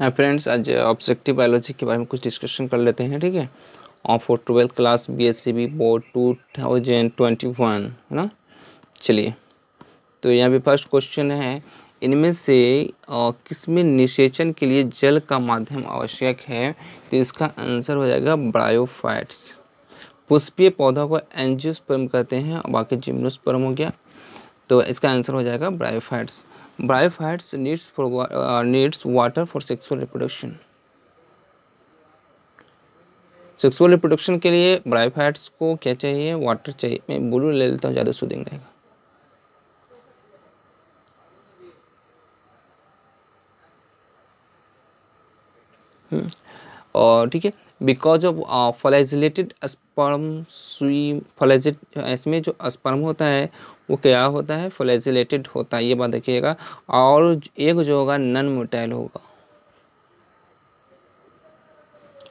हाँ फ्रेंड्स, आज objective biology के बारे में कुछ डिस्कशन कर लेते हैं, ठीक है। और for 12th class BSCB board 2021 है ना। चलिए, तो यहाँ पे फर्स्ट क्वेश्चन है, इनमें से किसमें निषेचन के लिए जल का माध्यम आवश्यक है। तो इसका आंसर हो जाएगा ब्रायोफाइट्स। पुष्पीय पौधों को एंजियोस्पर्म कहते हैं और बाकी जिम्नोस्पर्म हो गया। तो इसका आंसर हो जाएगा bryophytes. Bryophytes needs water for sexual reproduction. Sexual reproduction के लिए ब्रायोफाइट्स को क्या चाहिए, वाटर चाहिए। मैं ब्लू ले लेता हूँ, ज़्यादा सूदिंग रहेगा। और ठीक है, because of flagellated sperm swim. इसमें जो स्पर्म होता है वो क्या होता है, फ्लैजिलेटेड होता है, ये बात देखिएगा। और एक जो होगा नॉन मोटाइल होगा।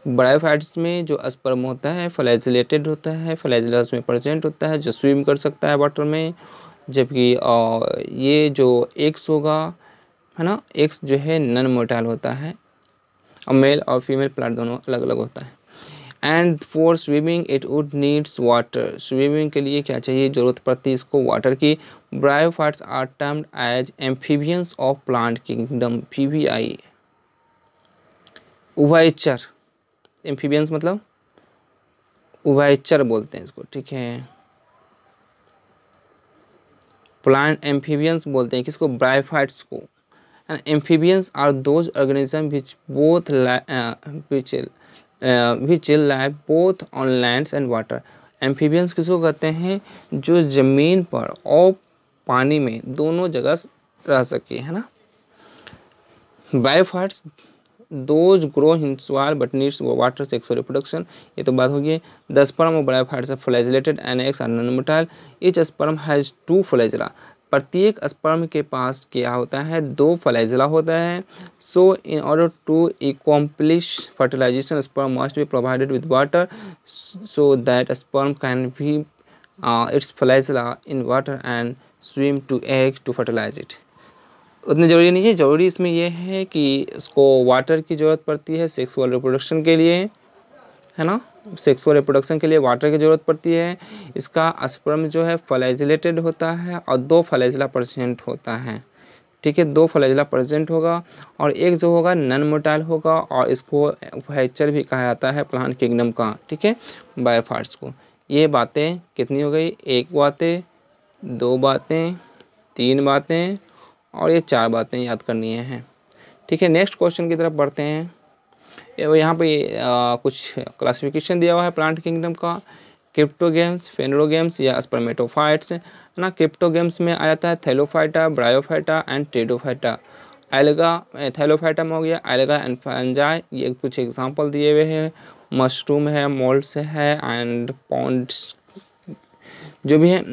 ब्रायोफाइट्स में जो स्पर्म होता है फ्लैजिलेटेड होता है, फ्लैजिला उसमें प्रेजेंट होता है जो स्विम कर सकता है वाटर में। जबकि ये जो एग्स होगा, है ना, एग्स जो है नॉन मोटाइल होता है। और मेल और फीमेल प्लांट दोनों अलग अलग होता है। And for swimming it would needs water. Swimming के लिए क्या चाहिए, जरूरत पड़ती है इसको वाटर की। Bryophytes are termed as amphibians of plant kingdom, PBI। उभयचर, एम्फीबियंस मतलब उभयचर बोलते हैं इसको, ठीक है। प्लांट एम्फीबियंस बोलते हैं किसको, ब्रायोफाइट्स को। And amphibians are those organism which both which live both on lands and water। Amphibians किसको कहते हैं, जो ज़मीन पर और पानी में दोनों जगह रह सके, है ना। Bryophytes those grow in soil but needs water sexual reproduction. ये तो बात होगी। The sperm of bryophytes are flagellated and eggs are non motile. Each sperm has 2 flagella. प्रत्येक स्पर्म के पास क्या होता है, 2 फ्लैजिला होता है। So in order to accomplish fertilization sperm must be provided with water so that sperm can be its flagella in water and swim to egg to fertilize it। उतनी ज़रूरी नहीं है, ज़रूरी इसमें यह है कि उसको वाटर की ज़रूरत पड़ती है सेक्सुअल रिप्रोडक्शन के लिए, है ना। सेक्सुअल रिप्रोडक्शन के लिए वाटर की ज़रूरत पड़ती है। इसका स्पर्म जो है फ्लैजिलेटेड होता है और 2 फ्लैजिला प्रेजेंट होता है, ठीक है। 2 फ्लैजिला प्रेजेंट होगा और एक जो होगा नॉन मोटाइल होगा। और इसको उभयचर भी कहा जाता है प्लांट किंगडम का, ठीक है, ब्रायोफाइट्स को। ये बातें कितनी हो गई, 1 बातें, 2 बातें, 3 बातें और ये 4 बातें याद करनी हैं, ठीक है। नेक्स्ट क्वेश्चन की तरफ बढ़ते हैं। यहाँ पे कुछ क्लासिफिकेशन दिया हुआ है प्लांट किंगडम का। क्रिप्टोगेम्स, फेनरोगेम्स या स्पर्मेटोफाइट्स, है ना। क्रिप्टोगेम्स में आ जाता है Thallophyta, bryophyta and Pteridophyta. Alga Thallophyta में हो गया एल्गा एंड फंजाई, ये कुछ एग्जांपल दिए हुए हैं। मशरूम है, मोल्ड्स है एंड पॉन्ड्स जो भी है।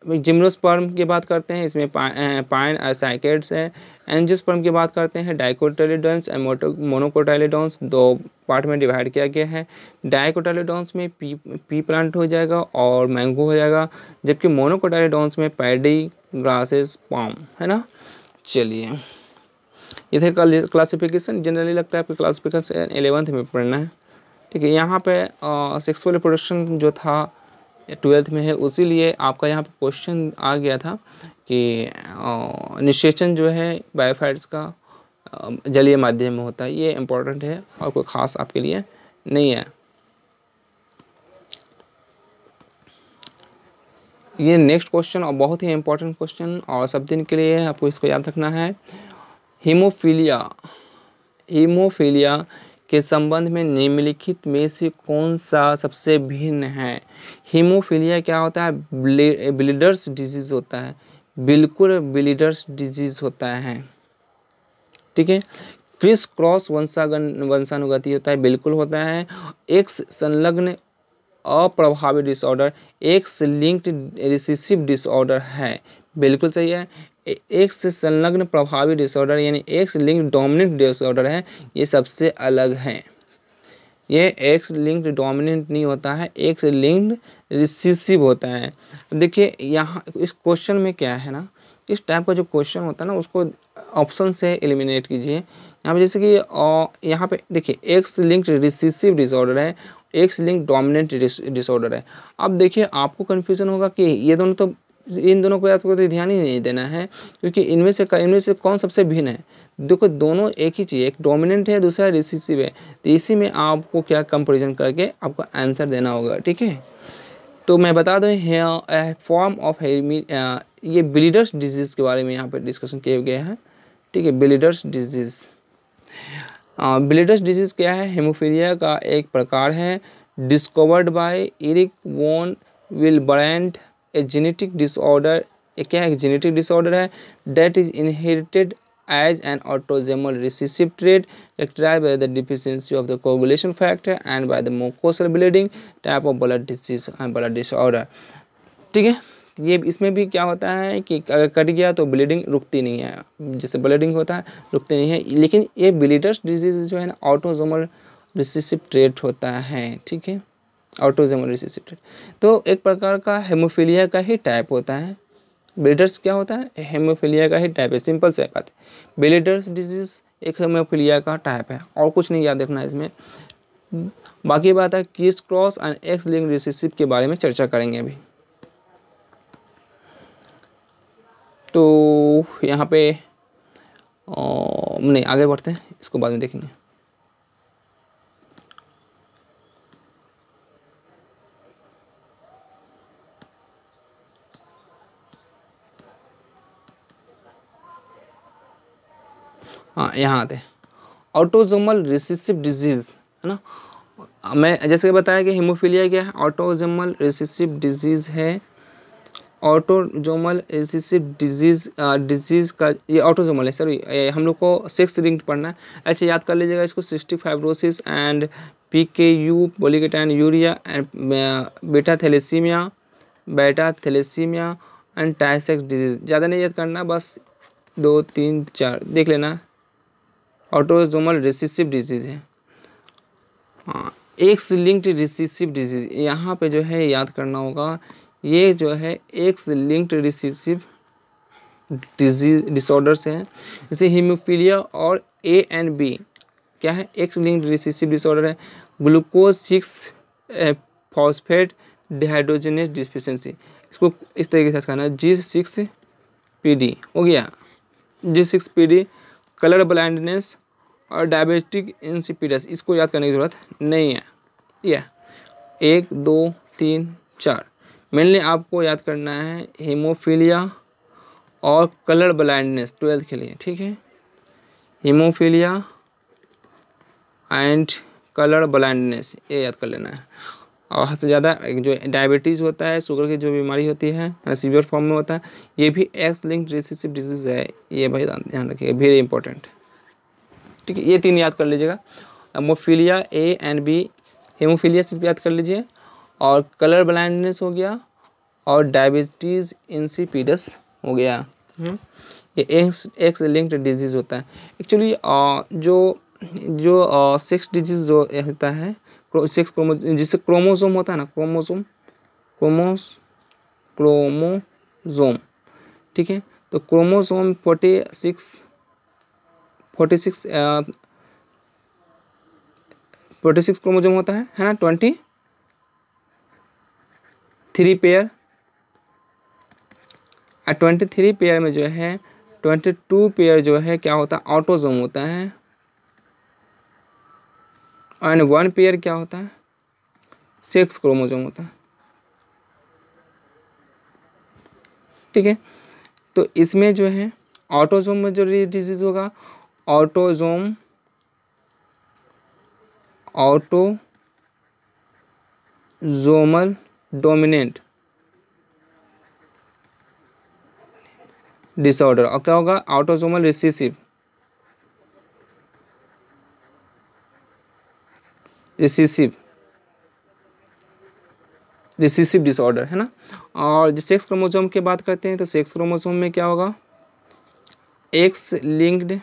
जिम्नोस्पर्म की बात करते हैं, इसमें पाइन साइकेड्स है। एंजियोस्पर्म की बात करते हैं, डाइकोटाइलिडोन्स एंड मोनोकोटाइलिडोन्स 2 पार्ट में डिवाइड किया गया है। डाइकोटाइलिडोन्स में पी प्लांट हो जाएगा और मैंगो हो जाएगा। जबकि मोनोकोटाइलिडोन्स में पैडी, ग्रासेस, पाम, है ना। चलिए, ये थे क्लासिफिकेशन। जनरली लगता है आपको क्लासिफिकेशन 11th में पढ़ना है, ठीक है। यहाँ पे सेक्सुअल रिप्रोडक्शन जो था 12th में है, उसीलिए आपका यहाँ पे क्वेश्चन आ गया था कि निषेचन जो है ब्रायोफाइट्स का जलीय माध्यम में होता है। ये इम्पोर्टेंट है और कोई ख़ास आपके लिए नहीं है। ये नेक्स्ट क्वेश्चन और बहुत ही इम्पोर्टेंट क्वेश्चन और सब दिन के लिए आपको इसको याद रखना है। हीमोफीलिया के संबंध में निम्नलिखित में से कौन सा सबसे भिन्न है। हीमोफीलिया क्या होता है, ब्लीडर्स डिजीज़ होता है, बिल्कुल ब्लीडर्स डिजीज़ होता है, ठीक है। क्रिस क्रॉस वंशानुगति होता है, बिल्कुल होता है। एक्स संलग्न अप्रभावी disorder, x linked recessive disorder है, बिल्कुल सही है। एक्स से संलग्न प्रभावी डिसऑर्डर यानी एक्स लिंक्ड डोमिनेंट डिसऑर्डर है, ये सबसे अलग है। ये एक्स लिंक्ड डोमिनेंट नहीं होता है, एक्स लिंक्ड रिसेसिव होता है। देखिए यहाँ इस क्वेश्चन में क्या है ना, इस टाइप का जो क्वेश्चन होता है ना, उसको ऑप्शन से एलिमिनेट कीजिए यहाँ पे जैसे कि यहाँ पे देखिए एक्स लिंक्ड रिसेसिव डिसऑर्डर है, एक्स लिंक्ड डोमिनेंट डिसऑर्डर है। अब देखिए आपको कन्फ्यूजन होगा कि ये दोनों तो, इन दोनों पर आपको तो ध्यान ही नहीं देना है, क्योंकि इनमें से कौन सबसे भिन्न है। देखो दोनों एक ही चीज़, एक डोमिनेंट है, दूसरा रिसेसिव है, तो इसी में आपको क्या कंपेरिजन करके आपको आंसर देना होगा, ठीक है। तो मैं बता दूँ फॉर्म ऑफ ये ब्लीडर्स डिजीज़ के बारे में यहाँ पर डिस्कशन किया गया है, ठीक है। ब्लीडर्स डिजीज़, ब्लीडर्स डिजीज़ क्या है, हेमोफीलिया का एक प्रकार है, discovered by Eric von Willebrand, a genetic disorder. ये क्या है, जेनेटिक डिसऑर्डर है, that is inherited as an autosomal recessive trait characterized by the deficiency of the coagulation factor and by the mucosal bleeding type of blood disease and blood disorder, ठीक है। ये इसमें भी क्या होता है कि अगर कट गया तो ब्लीडिंग रुकती नहीं है, जैसे ब्लीडिंग होता है रुकती नहीं है, लेकिन ये ब्लीडर्स डिजीज जो है ना ऑटोसोमल रिसेसिव ट्रेट होता है, ठीक है, ऑटोसोमल रिसेसिव ट्रेट। तो एक प्रकार का हेमोफीलिया का ही टाइप होता है। ब्लीडर्स क्या होता है, हेमोफीलिया का ही टाइप है, सिंपल से बात है। ब्लीडर्स डिजीज एक हेमोफीलिया का टाइप है, और कुछ नहीं याद रखना है इसमें। बाकी बात है किस cross and x linked recessive के बारे में चर्चा करेंगे अभी। तो यहाँ पे नहीं आगे बढ़ते हैं, इसको बाद में देखेंगे। हाँ यहाँ आते हैं, ऑटोसोमल रिसेसिव डिजीज़ है ना। मैं जैसे बताया कि हेमोफीलिया क्या है, ऑटोसोमल रिसेसिव डिजीज़ है। ऑटोसोमल रिसेसिव डिजीज़ का ये ऑटोसोमल है, सॉरी हम लोग को सेक्स लिंक्ड पढ़ना है। अच्छा याद कर लीजिएगा इसको, cystic fibrosis and PKU phenylketonuria and beta thalassemia and Tay Sachs disease. ज़्यादा नहीं याद करना, बस 2 3 4 देख लेना। ऑटोसोमल रिसेसिव डिजीज़ है। हाँ, एक्स लिंक्ड रिसेसिव डिजीज़, यहाँ पे जो है याद करना होगा, ये जो है X linked recessive disease disorders हैं, जैसे हीमोफीलिया और A&B क्या है, एक्स लिंक्ड रिसेसिव डिसऑर्डर है। ग्लूकोज 6 फॉस्फेट डिहाइड्रोजनेज डिफिशिएंसी, इसको इस तरीके से खाना है, G6PD हो गया, G6PD। कलर ब्लाइंडनेस और डायबिटिक इंसिपिडस, इसको याद करने की ज़रूरत नहीं है। यह 1 2 3 4 मेनली आपको याद करना है हीमोफीलिया और कलर ब्लाइंडनेस 12th के लिए, ठीक है। हीमोफीलिया एंड कलर ब्लाइंडनेस ये याद कर लेना है। और हद से ज़्यादा जो डायबिटीज़ होता है, शुगर की जो बीमारी होती है सीवियर फॉर्म में होता है, ये भी एक्स लिंक्ड रिसेसिव डिजीज़ है। ये भाई ध्यान रखिएगा, वेरी इंपॉर्टेंट, ठीक है। ये 3 याद कर लीजिएगा, हेमोफीलिया A&B, हेमोफीलिया सिर्फ याद कर लीजिए, और कलर ब्लाइंडनेस हो गया, और डायबिटीज़ इंसिपिडस हो गया। ये एक्स लिंक्ड डिजीज़ होता है। एक्चुअली जो सेक्स डिजीज़ जो होता है, सेक्स जिससे क्रोमोसोम होता है ना, क्रोमोसोम, ठीक है। तो क्रोमोसोम 46 क्रोमोसोम होता है ना, 23 पेयर, 23 पेयर में जो है 22 पेयर जो है क्या होता है, ऑटोसोम होता है, एंड 1 पेयर क्या होता है, सेक्स क्रोमोसोम होता है, ठीक है। तो इसमें जो है ऑटोसोम में जो डिजीज होगा, ऑटोसोमल डोमिनेंट डिसऑर्डर, और क्या होगा, ऑटोसोमल रिसेसिव डिसऑर्डर है ना। और जो सेक्स क्रोमोसोम की बात करते हैं, तो सेक्स क्रोमोसोम में क्या होगा, x linked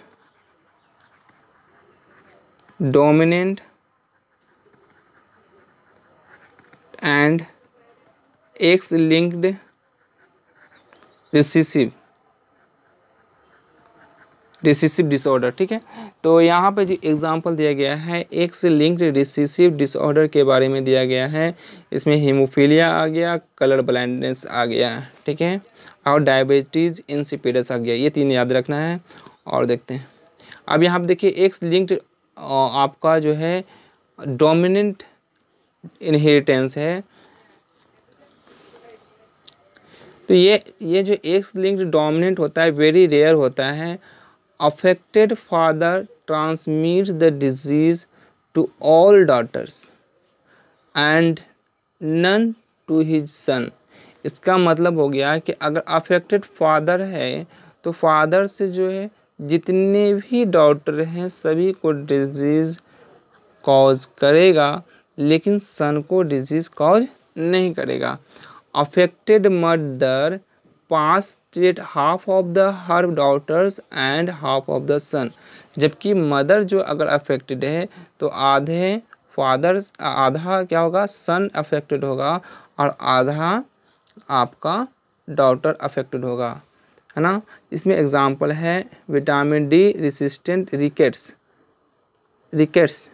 dominant and x linked recessive recessive disorder, ठीक है। तो यहाँ पे जो एग्जांपल दिया गया है एक्स लिंक्ड रिसेसिव डिसऑर्डर के बारे में दिया गया है। इसमें हीमोफीलिया आ गया, कलर ब्लाइंडनेस आ गया, ठीक है, और डायबिटीज़ इंसिपिडस आ गया। ये 3 याद रखना है। और देखते हैं अब यहाँ पे देखिए एक्स लिंक्ड आपका जो है डोमिनेंट इनहेरिटेंस है। तो ये जो एक्स लिंक्ड डोमिनेंट होता है वेरी रेयर होता है। Affected father transmits the disease to all daughters and none to his son. इसका मतलब हो गया कि अगर अफेक्टेड फादर है तो फादर से जो है जितने भी डॉटर हैं सभी को डिजीज़ कॉज करेगा, लेकिन सन को डिजीज़ कॉज नहीं करेगा। Affected mother pass trait half of the her daughters and half of the son. जबकि मदर जो अगर अफेक्टेड है तो आधे फादर, आधा क्या होगा, सन अफेक्टेड होगा और आधा आपका डॉटर अफेक्टेड होगा, है ना। इसमें एग्जांपल है vitamin D resistant rickets. Rickets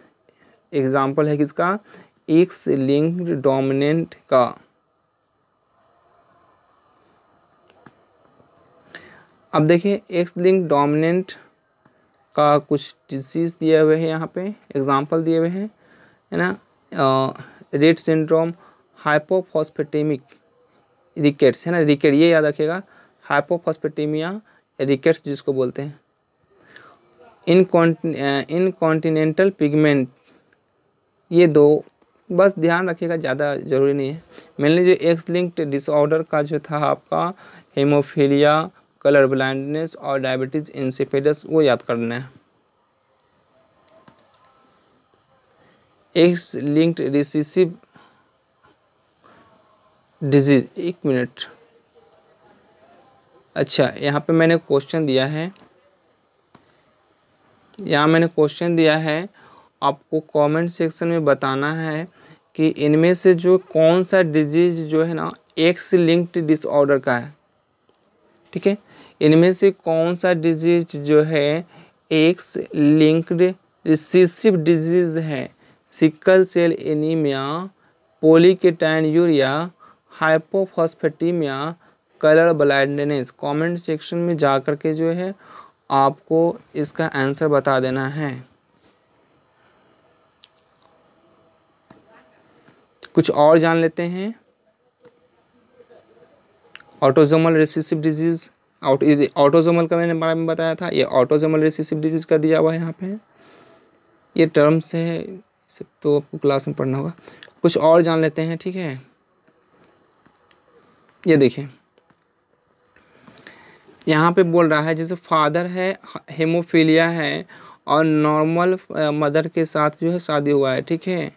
example है किसका, एक्स लिंक्ड डोमिनेंट का। अब देखिए एक्स लिंक्ड डोमिनेंट का कुछ डिजीज़ दिए हुए हैं, यहाँ पे एग्जांपल दिए हुए हैं, है ना। रेट सिंड्रोम, हाइपोफॉस्फेटेमिक रिकेट्स, है ना, रिकेट ये याद रखिएगा, हाइपोफॉस्फेटेमिया रिकेट्स जिसको बोलते हैं। इनकॉन्टिनेंटल पिगमेंट, ये 2 बस ध्यान रखिएगा, ज़्यादा ज़रूरी नहीं है। मेनली जो एक्स लिंक्ड डिसऑर्डर का जो था आपका हेमोफीलिया, कलर ब्लाइंडनेस और डायबिटीज़ इंसिपिडस, वो याद करना है। X linked recessive disease, 1 minute. अच्छा, यहाँ पे मैंने क्वेश्चन दिया है, आपको कमेंट सेक्शन में बताना है कि इनमें से जो कौन सा डिजीज जो है ना एक्स लिंक्ड डिसऑर्डर का है, ठीक है। इनमें से कौन सा डिजीज जो है एक्स लिंक्ड रिसेसिव डिजीज है। Sickle cell anaemia, phenylketonuria, hypophosphataemia, colour blindness. Comment section में जा कर के जो है आपको इसका आंसर बता देना है। कुछ और जान लेते हैं। ऑटोसोमल रिसेसिव डिजीज, ऑटोसोमल का मैंने बारे में बताया था, ये ऑटोसोमल रिसेसिव डिजीज का दिया हुआ है यहाँ पे। ये टर्म्स है, सब तो आपको क्लास में पढ़ना होगा। कुछ और जान लेते हैं, ठीक है। ये देखिए यहाँ पे बोल रहा है जैसे फादर है, हेमोफीलिया है और नॉर्मल मदर के साथ जो है शादी हुआ है, ठीक है।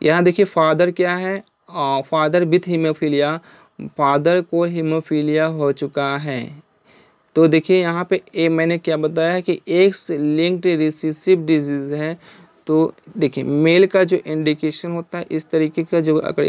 यहाँ देखिए फादर क्या है, फादर विथ हीमोफीलिया, फादर को हीमोफीलिया हो चुका है। तो देखिए यहाँ पे मैंने क्या बताया है कि एक्स लिंक्ड रिसेसिव डिजीज़ है। तो देखिए मेल का जो इंडिकेशन होता है इस तरीके का, जो अगर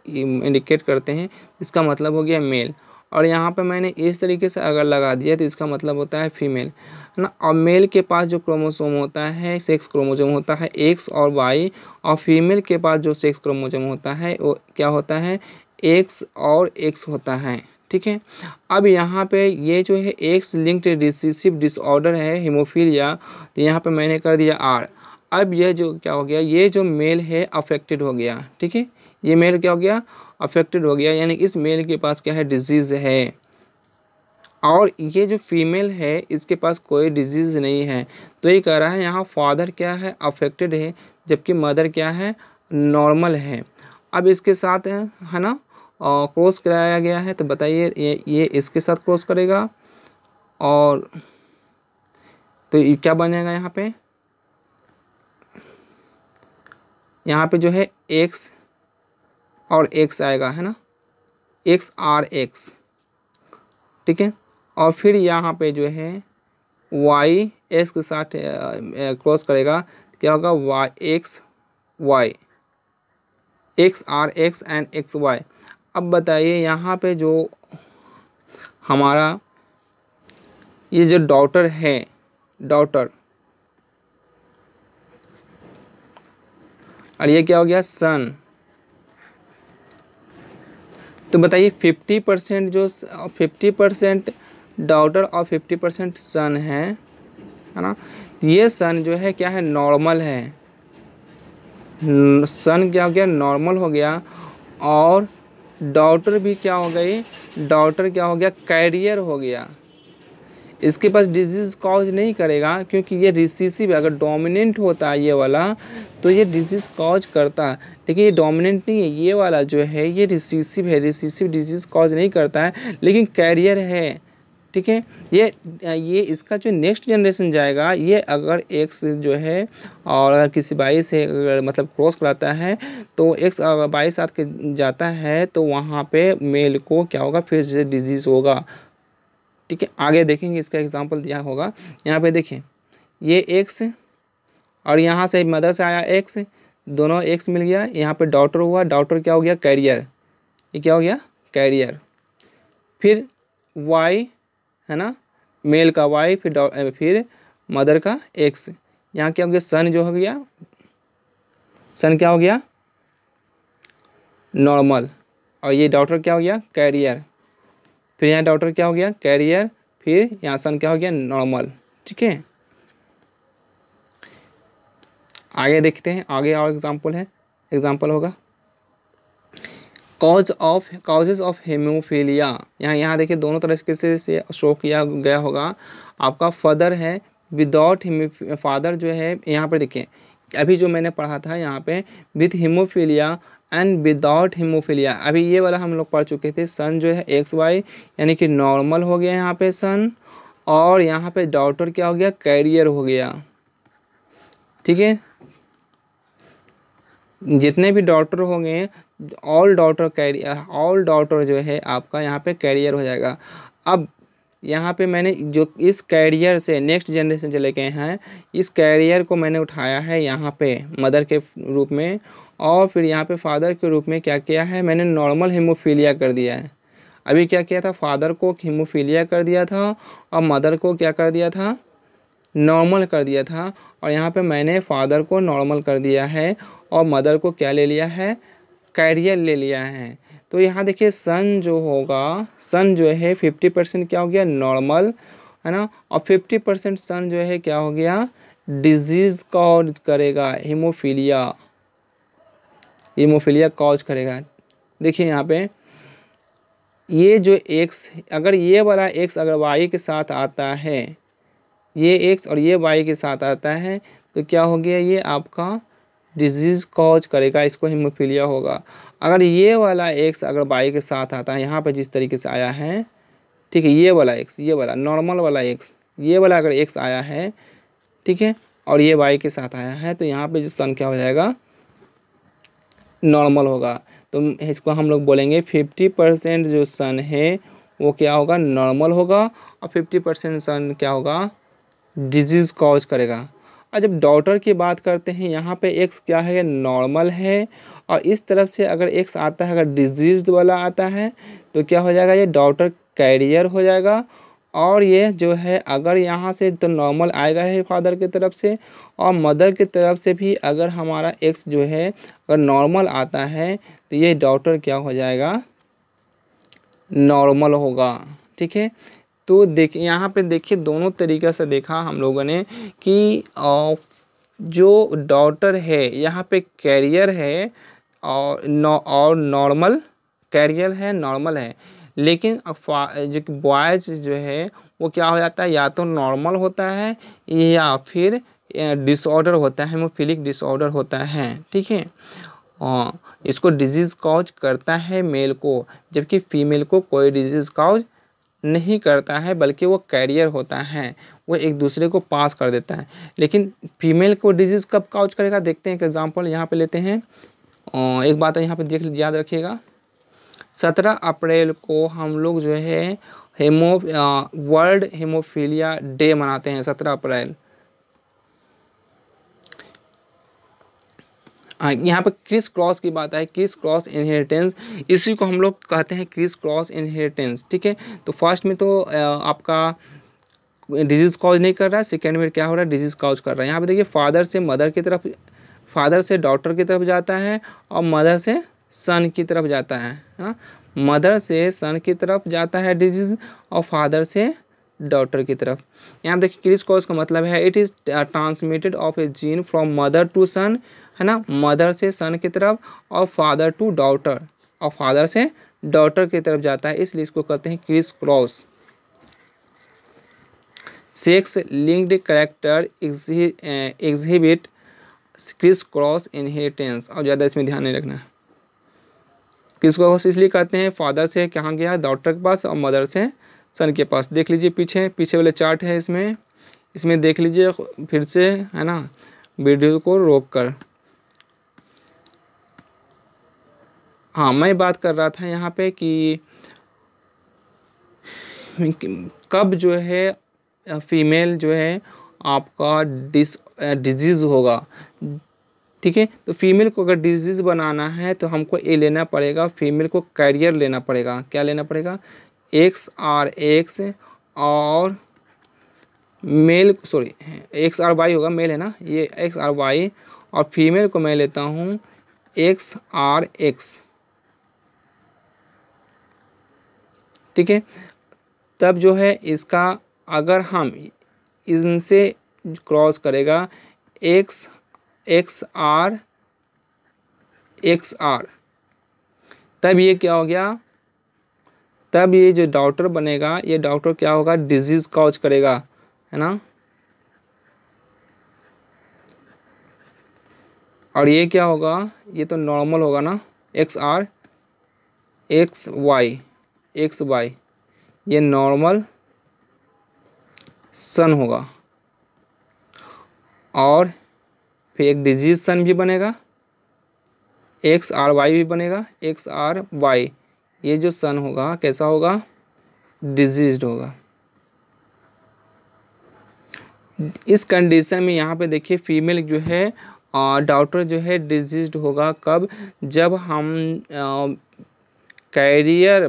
इंडिकेट करते हैं इसका मतलब हो गया मेल, और यहाँ पे मैंने इस तरीके से अगर लगा दिया तो इसका मतलब होता है फीमेल, है ना। और मेल के पास जो क्रोमोसोम होता है, सेक्स क्रोमोसोम होता है एक्स और वाई, और फीमेल के पास जो सेक्स क्रोमोसोम होता है वो क्या होता है, एक्स और एक्स होता है, ठीक है। अब यहाँ पे ये जो है एक्स लिंक्ड रिसेसिव डिसऑर्डर है हीमोफीलिया, तो यहाँ पे मैंने कर दिया आर। अब ये जो क्या हो गया, ये जो मेल है अफेक्टेड हो गया, ठीक है। ये मेल क्या हो गया, अफेक्टेड हो गया, यानी इस मेल के पास क्या है, डिजीज़ है। और ये जो फीमेल है इसके पास कोई डिजीज़ नहीं है। तो ये कह रहा है यहाँ फादर क्या है, अफेक्टेड है, जबकि मदर क्या है, नॉर्मल है। अब इसके साथ है ना क्रॉस कराया गया है, तो बताइए ये इसके साथ क्रॉस करेगा, और तो ये क्या बनेगा, यहाँ पे जो है एक्स और एक्स आएगा, है ना, एक्स आर एक्स, ठीक है। और फिर यहाँ पे जो है वाई एक्स के साथ क्रॉस करेगा, क्या होगा, y x y, x r x and x y. अब बताइए यहाँ पे जो हमारा ये जो डॉटर है, डॉटर, और ये क्या हो गया, सन। तो बताइए 50% जो 50% डॉटर और 50% सन है ना। ये सन जो है क्या है, नॉर्मल है। सन क्या हो गया, नॉर्मल हो गया। और डॉटर भी क्या हो गई, डॉटर क्या हो गया, कैरियर हो गया। इसके पास डिजीज़ कॉज नहीं करेगा क्योंकि ये रिसीसिव है। अगर डोमिनेंट होता है ये वाला तो ये डिजीज़ कॉज करता है, लेकिन ये डोमिनेंट नहीं है। ये वाला जो है ये रिसीसिव है, रिसीसिव डिजीज़ कॉज नहीं करता है लेकिन कैरियर है। ठीक है, ये इसका जो नेक्स्ट जनरेशन जाएगा, ये अगर एक्स जो है और अगर किसी बाई से अगर मतलब क्रॉस कराता है तो एक्स अगर बाई साथ के जाता है तो वहाँ पे मेल को क्या होगा, फिर से डिजीज़ होगा। ठीक है, आगे देखेंगे, इसका एग्जांपल दिया होगा। यहाँ पे देखिए, ये एक्स और यहाँ से मदर से आया एक्स, दोनों एक्स मिल गया। यहाँ पे डॉटर हुआ, डॉटर क्या हो गया, कैरियर। ये क्या हो गया, कैरियर। फिर वाई है ना, मेल का वाई, फिर मदर का एक्स। यहाँ क्या हो गया, सन जो हो गया, सन क्या हो गया, नॉर्मल। और ये डॉटर क्या हो गया, कैरियर। फिर यहाँ डॉटर क्या हो गया, कैरियर। फिर यहाँ सन क्या हो गया, नॉर्मल। ठीक है, आगे देखते हैं, आगे और एग्जांपल है, एग्जांपल होगा काउजेज ऑफ हेमोफीलिया। यहाँ देखिए दोनों तरह से शो किया गया होगा। आपका फादर है विदाउट फादर जो है, यहाँ पर देखिए अभी जो मैंने पढ़ा था यहाँ पे with haemophilia and without haemophilia. अभी ये वाला हम लोग पढ़ चुके थे। सन जो है एक्स वाई यानी कि नॉर्मल हो गया यहाँ पे सन, और यहाँ पे डॉटर क्या हो गया, कैरियर हो गया। ठीक है, जितने भी डॉटर होंगे all daughter carrier, all daughter जो है आपका यहाँ पे कैरियर हो जाएगा। अब यहाँ पे मैंने जो इस कैरियर से नेक्स्ट जनरेशन चले गए हैं, इस कैरियर को मैंने उठाया है यहाँ पे मदर के रूप में, और फिर यहाँ पे फादर के रूप में क्या किया है, मैंने नॉर्मल हीमोफीलिया कर दिया है। अभी क्या किया था, फादर को हीमोफीलिया कर दिया था और मदर को क्या कर दिया था, नॉर्मल कर दिया था। और यहाँ पे मैंने फादर को नॉर्मल कर दिया है और मदर को क्या ले लिया है, कैरियर ले लिया है। तो यहाँ देखिए सन जो होगा, सन जो है 50% क्या हो गया, नॉर्मल है ना, और 50% सन जो है क्या हो गया, डिजीज़ कॉज करेगा, हीमोफीलिया, हीमोफीलिया कॉज करेगा। देखिए यहाँ पे ये जो एक्स, अगर ये वाला एक्स अगर वाई के साथ आता है, ये एक्स और ये वाई के साथ आता है तो क्या हो गया, ये आपका डिजीज़ कॉज करेगा, इसको हीमोफीलिया होगा। अगर ये वाला एक्स अगर वाई के साथ आता है, यहाँ पर जिस तरीके से आया है, ठीक है, ये वाला एक्स, ये वाला नॉर्मल वाला एक्स, ये वाला अगर एक्स आया है, ठीक है, और ये वाई के साथ आया है, तो यहाँ पे जो सन क्या हो जाएगा, नॉर्मल होगा। तो इसको हम लोग बोलेंगे 50% जो सन है वो क्या होगा, नॉर्मल होगा, और 50% सन क्या होगा, डिजीज़ कॉज करेगा। और जब डॉटर की बात करते हैं, यहाँ पे एक्स क्या है, नॉर्मल है, और इस तरफ से अगर एक्स आता है, अगर डिजीज़ वाला आता है तो क्या हो जाएगा, ये डॉटर कैरियर हो जाएगा। और ये जो है अगर यहाँ से तो नॉर्मल आएगा है फादर की तरफ से, और मदर की तरफ से भी अगर हमारा एक्स जो है अगर नॉर्मल आता है तो ये डॉटर क्या हो जाएगा, नॉर्मल होगा। ठीक है, तो देखिए यहाँ पे देखिए दोनों तरीक़े से देखा हम लोगों ने कि जो डॉटर है यहाँ पे कैरियर है और नॉर्मल, कैरियर है, नॉर्मल है, लेकिन जो बॉयज जो है वो क्या हो जाता है, या तो नॉर्मल होता है या फिर डिसऑर्डर होता है, हेमोफिलिक डिसऑर्डर होता है। ठीक है, इसको डिजीज़ कॉज करता है मेल को, जबकि फीमेल को कोई डिजीज़ कॉज नहीं करता है, बल्कि वो कैरियर होता है, वो एक दूसरे को पास कर देता है। लेकिन फीमेल को डिजीज़ कब कॉज करेगा, देखते हैं एक एग्जांपल यहाँ पे लेते हैं। एक बात यहाँ पे देख याद रखिएगा, 17 अप्रैल को हम लोग जो है वर्ल्ड हेमोफीलिया डे मनाते हैं, 17 अप्रैल। यहाँ पर क्रिस क्रॉस की बात है, क्रिस क्रॉस इनहेरिटेंस, इसी को हम लोग कहते हैं क्रिस क्रॉस इनहेरिटेंस। ठीक है, तो फर्स्ट में तो आपका डिजीज कॉज नहीं कर रहा है, सेकेंड में क्या हो रहा है, डिजीज कॉज कर रहा है। यहाँ पे देखिए फादर से मदर की तरफ, फादर से डॉटर की तरफ जाता है और मदर से सन की तरफ जाता है ना। मदर से सन की तरफ जाता है डिजीज और फादर से डॉटर की तरफ। यहाँ देखिए क्रिस क्रॉस का मतलब है it is transmitted of a gene from mother to son, है ना, मदर से सन की तरफ और फादर टू डॉटर, और फादर से डॉटर की तरफ जाता है, इसलिए इसको कहते हैं criss cross. Sex linked character exhibit criss cross inheritance, और ज़्यादा इसमें ध्यान नहीं रखना है। क्रिस क्रॉस इसलिए कहते हैं फादर से कहाँ गया, डॉटर के पास, और मदर से सन के पास। देख लीजिए पीछे वाले चार्ट है, इसमें देख लीजिए फिर से, है ना, वीडियो को रोक कर। हाँ, मैं बात कर रहा था यहाँ पे कि कब जो है फीमेल जो है आपका डिजीज़ होगा, ठीक है। तो फीमेल को अगर डिजीज़ बनाना है तो हमको ये लेना पड़ेगा, फीमेल को कैरियर लेना पड़ेगा। क्या लेना पड़ेगा, XRX, और मेल सॉरी XRY होगा, मेल है ना, ये XRY, और फीमेल को मैं लेता हूँ XRX, ठीक है। तब जो है इसका अगर हम इनसे क्रॉस करेगा XR, तब ये क्या हो गया, तब ये जो डॉटर बनेगा, ये डॉटर क्या होगा, डिजीज कॉज करेगा, है ना। और ये क्या होगा, ये तो नॉर्मल होगा ना, XY, ये नॉर्मल सन होगा, और फिर एक डिजीज सन भी बनेगा, XRY भी बनेगा, XRY, ये जो सन होगा कैसा होगा, डिजीज्ड होगा। इस कंडीशन में यहाँ पे देखिए फीमेल जो है डॉटर जो है डिजीज्ड होगा कब, जब हम कैरियर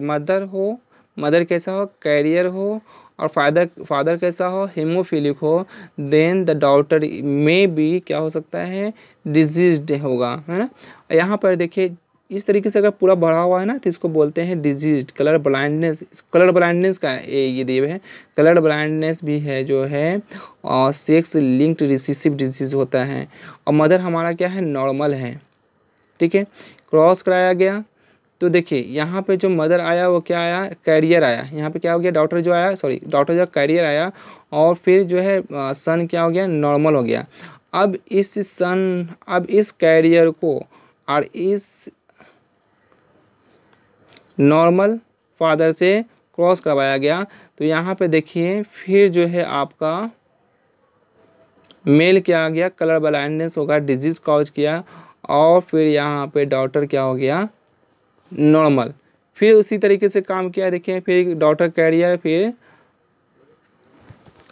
मदर कैसा हो, कैरियर हो, और फादर कैसा हो, हीमोफिलिक हो, देन द डॉटर में भी क्या हो सकता है, डिजीज्ड होगा, है ना। यहाँ पर देखिए इस तरीके से अगर पूरा बढ़ा हुआ है ना तो इसको बोलते हैं डिजीज्ड। कलर ब्लाइंडनेस का ये दिए हुए है, कलर ब्लाइंडनेस भी है जो है, और सेक्स लिंक्ड रिसेसिव डिजीज होता है, और मदर हमारा क्या है, नॉर्मल है, ठीक है। क्रॉस कराया गया तो देखिए यहाँ पे जो मदर आया वो क्या आया, कैरियर आया। यहाँ पे क्या हो गया, डॉटर जो कैरियर आया, और फिर जो है सन क्या हो गया, नॉर्मल हो गया। अब इस कैरियर को और इस नॉर्मल फादर से क्रॉस करवाया गया, तो यहाँ पे देखिए फिर जो है आपका मेल क्या आ गया, कलर ब्लाइंडनेस होगा, डिजीज कॉज किया, और फिर यहाँ पे डॉटर क्या हो गया, नॉर्मल। फिर उसी तरीके से काम किया, देखिए फिर डॉटर कैरियर, फिर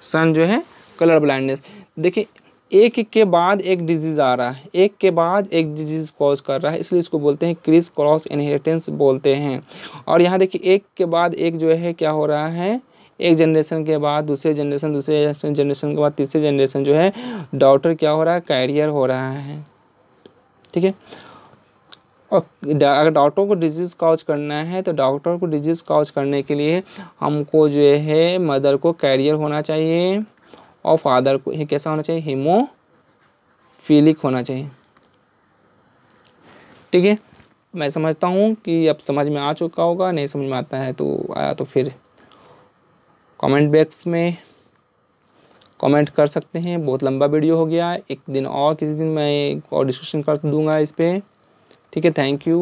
सन जो है कलर ब्लाइंडनेस। देखिए एक के बाद एक डिजीज़ आ रहा है, एक के बाद एक डिजीज़ कॉज कर रहा है, इसलिए इसको बोलते हैं क्रिस क्रॉस इनहेरिटेंस बोलते हैं। और यहाँ देखिए एक के बाद एक जो है क्या हो रहा है, एक जनरेशन के बाद दूसरे जनरेशन के बाद तीसरे जनरेशन जो है डॉटर क्या हो रहा है, कैरियर हो रहा है, ठीक है। और अगर डॉक्टर को डिजीज़ कॉज करना है तो डॉक्टर को डिजीज़ कॉज करने के लिए हमको जो है मदर को कैरियर होना चाहिए, और फादर को कैसा होना चाहिए, हीमोफिलिक होना चाहिए, ठीक है। मैं समझता हूँ कि अब समझ में आ चुका होगा, नहीं समझ में आता है तो आया तो फिर कमेंट बॉक्स में कमेंट कर सकते हैं। बहुत लंबा वीडियो हो गया, एक दिन और किसी दिन मैं और डिस्कशन कर दूंगा इस पर, ठीक है। Thank you.